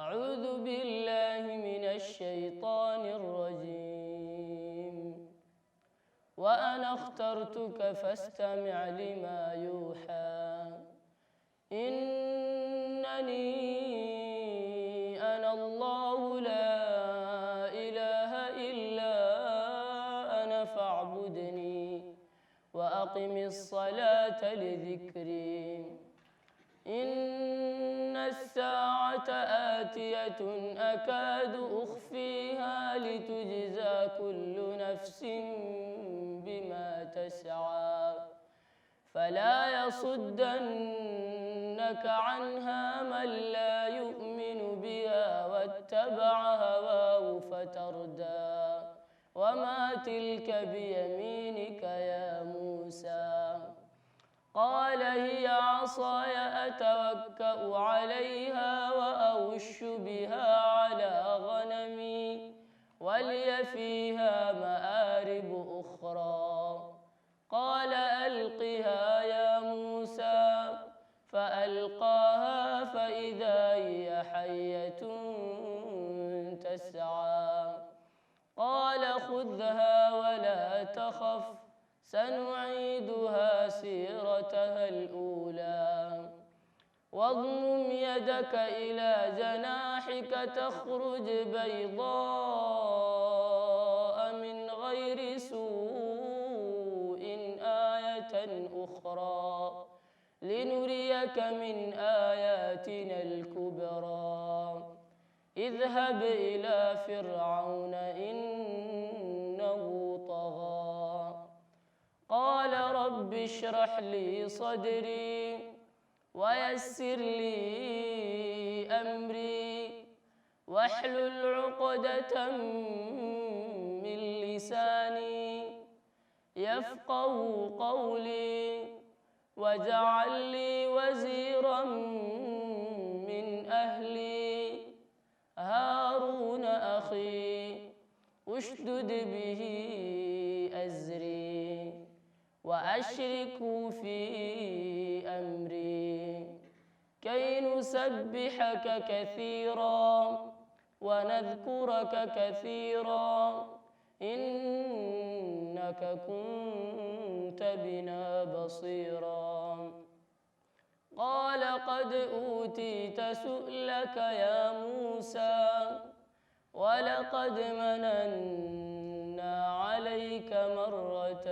أعوذ بالله من الشيطان الرجيم. وأنا اخترتك فاستمع لما يوحى. إنني أنا الله لا إله إلا أنا فاعبدني وأقم الصلاة لذكري. إن الساعة آتية أكاد أخفيها لتجزى كل نفس بما تسعى فلا يصدنك عنها من لا يؤمن بها واتبع هواه فتردى. وما تلك بيمينك يا موسى؟ قال هي عصاي أتوكأ عليها وأوش بها على غنمي ولي فيها مآرب أخرى. قال ألقها يا موسى فألقاها فإذا هي حية تسعى. قال خذها ولا تخف سنعيدها سيرتها الأولى. واضمم يدك إلى جناحك تخرج بيضاء من غير سوء آية أخرى لنريك من آياتنا الكبرى. اذهب إلى فرعون إنه طغى. قال رب اشرح لي صدري ويسر لي أمري واحلل عقدة من لساني يفقه قولي. واجعل لي وزيرا من أهلي هارون أخي اشدد به أزري وأشركه في أمري كي نسبحك كثيرا ونذكرك كثيرا إنك كنت بنا بصيرا. قال قد أوتيت سؤلك يا موسى ولقد مننا عليك مرة